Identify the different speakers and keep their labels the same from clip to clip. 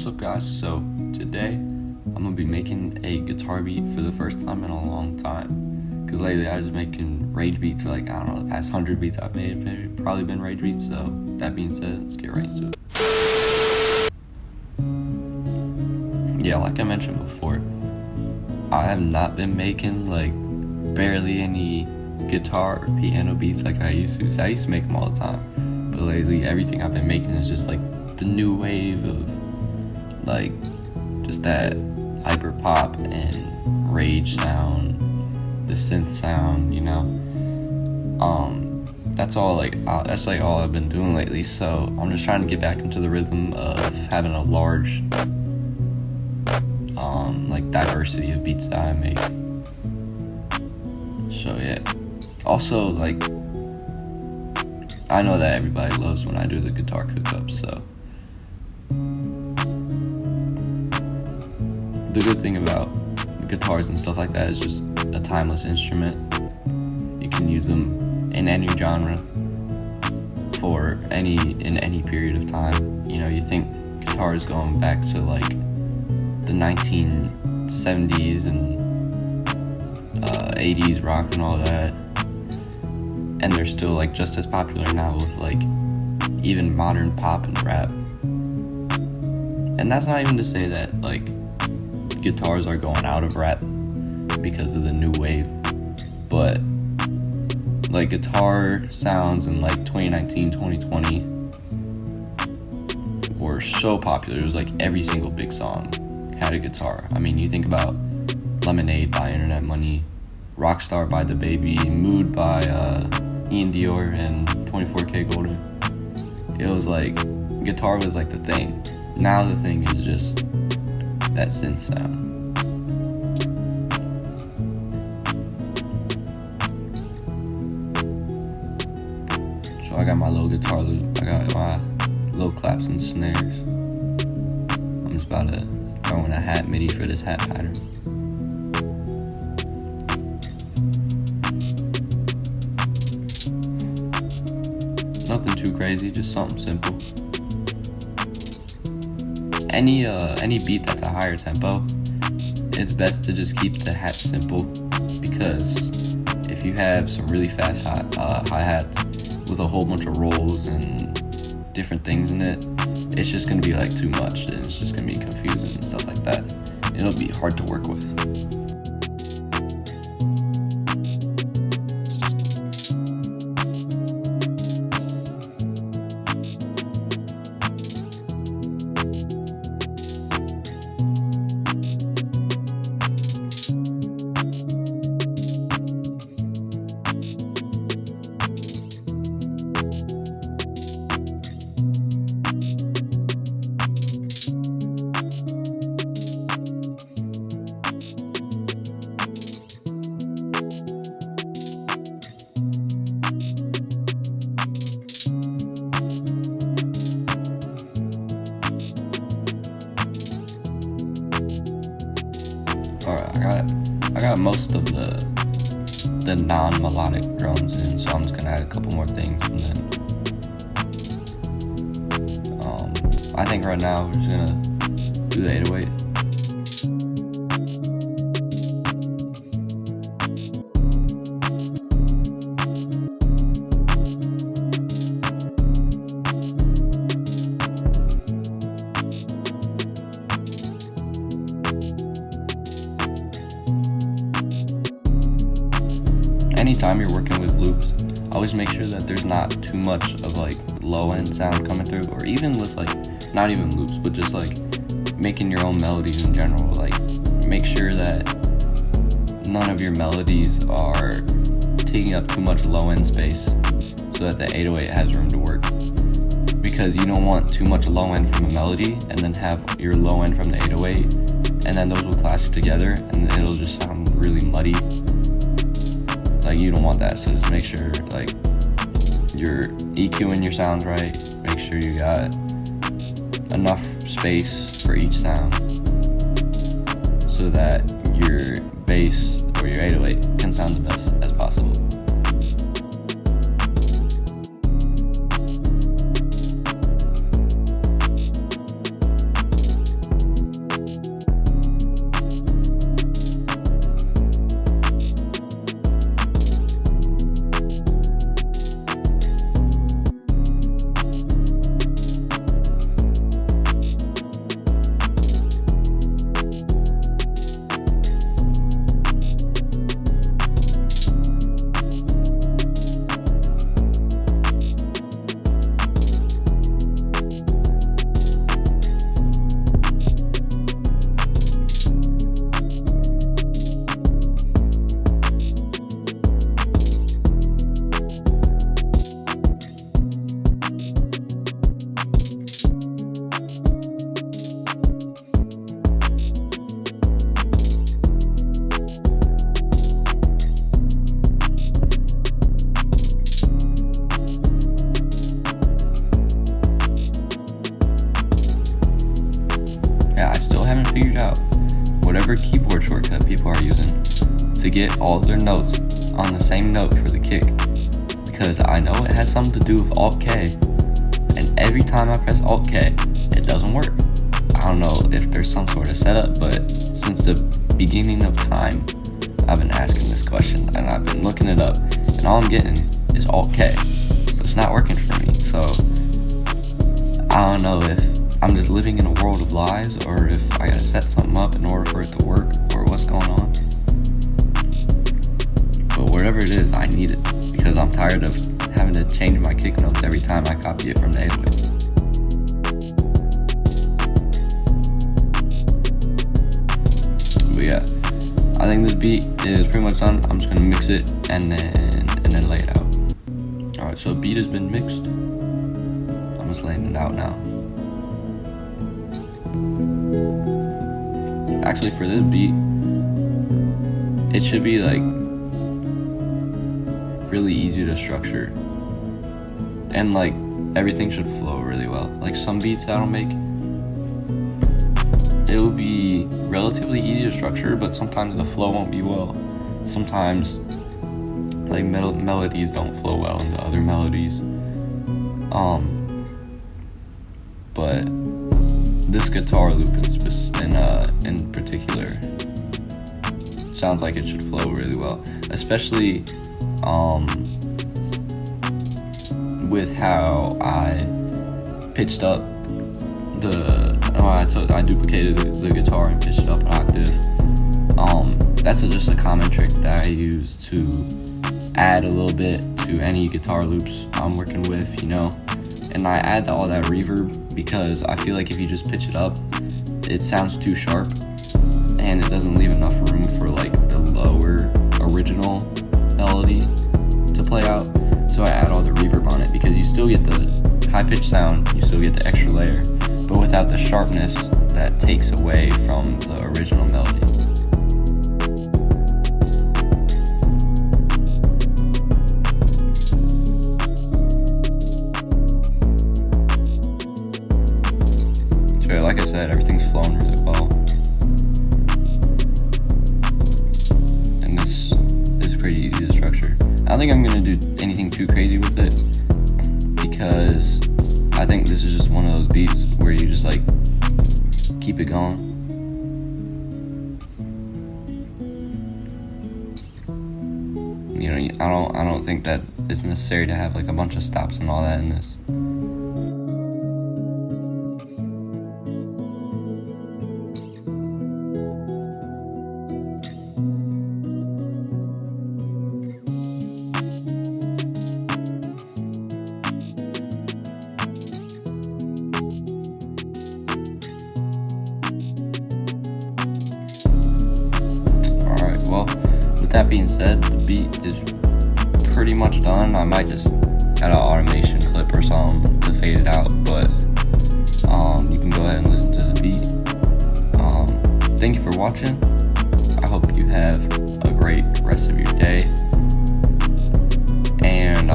Speaker 1: What's up, guys? So today I'm gonna be making a guitar beat for the first time in a long time, because lately I was making rage beats for like, I don't know, the past 100 beats I've made have probably been rage beats. So that being said, let's get right into it. Yeah, like I mentioned before, I have not been making like barely any guitar or piano beats like I used to. So I used to make them all the time, but lately everything I've been making is just like the new wave of like just that hyper pop and rage sound, the synth sound, you know. That's all that's all I've been doing lately. So I'm just trying to get back into the rhythm of having a large like diversity of beats that I make. So yeah. Also, like, I know that everybody loves when I do the guitar Cookup, so the good thing about guitars and stuff like that is just a timeless instrument. You can use them in any genre for in any period of time. You know, you think guitars going back to like the 1970s and 80s rock and all that, and they're still like just as popular now with like even modern pop and rap. And that's not even to say that like guitars are going out of rap because of the new wave, but like guitar sounds in like 2019, 2020 were so popular. It was like every single big song had a guitar. I mean, you think about Lemonade by Internet Money, Rockstar by DaBaby, Mood by Ian Dior, and 24K Golden. It was like, guitar was like the thing. Now the thing is just that synth sound. So I got my little guitar loop, I got my little claps and snares. I'm just about to throw in a hat MIDI for this hat pattern. Nothing too crazy, just something simple. Any beat that's a higher tempo, it's best to just keep the hat simple, because if you have some really fast hi-hats with a whole bunch of rolls and different things in it, it's just gonna be like too much, and it's just gonna be confusing and stuff like that. It'll be hard to work with. Alright, I got most of the non-melodic drums in, so I'm just gonna add a couple more things, and then I think right now we're just gonna do the 808. Anytime you're working with loops, always make sure that there's not too much of like low end sound coming through, or even with like, not even loops, but just like making your own melodies in general. Like, make sure that none of your melodies are taking up too much low end space, so that the 808 has room to work. Because you don't want too much low end from a melody and then have your low end from the 808, and then those will clash together and it'll just sound really muddy. Like, you don't want that, so just make sure like you're EQing your sounds right. Make sure you got enough space for each sound so that your bass or your 808 can sound the best as possible. figured out whatever keyboard shortcut people are using to get all their notes on the same note for the kick, because I know it has something to do with Alt K, and every time I press Alt K, it doesn't work. I don't know if there's some sort of setup, but since the beginning of time, I've been asking this question, and I've been looking it up, and all I'm getting is Alt K, but it's not working for me. So I don't know if I'm just living in a world of lies, or if I gotta set something up in order for it to work, or what's going on. But whatever it is, I need it, because I'm tired of having to change my kick notes every time I copy it from the 808. But yeah, I think this beat is pretty much done. I'm just gonna mix it and then lay it out. Alright, so beat has been mixed. I'm just laying it out now. Actually, for this beat, it should be like really easy to structure, and like everything should flow really well. Like some beats that'll make, it will be relatively easy to structure, but sometimes the flow won't be well. Sometimes like melodies don't flow well into other melodies. But this guitar loop in particular sounds like it should flow really well, especially with how I pitched up I duplicated the guitar and pitched it up an octave. That's just a common trick that I use to add a little bit to any guitar loops I'm working with, you know. And I add all that reverb because I feel like if you just pitch it up, it sounds too sharp, and it doesn't leave enough room for like the lower original melody to play out. So I add all the reverb on it, because you still get the high-pitched sound, you still get the extra layer, but without the sharpness that takes away from the original melody. So like I said, everything's flowing really well. And this is pretty easy to structure. I don't think I'm gonna do anything too crazy with it, because I think this is just one of those beats where you just like keep it going. You know, I don't think that it's necessary to have like a bunch of stops and all that in this. That being said, the beat is pretty much done. I might just add an automation clip or something to fade it out, but you can go ahead and listen to the beat. Thank you for watching. I hope you have a great rest of your day, and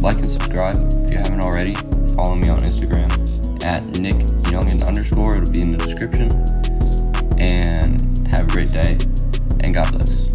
Speaker 1: like and subscribe if you haven't already. Follow me on Instagram at @NickYoungin_. It'll be in the description. And have a great day, and God bless.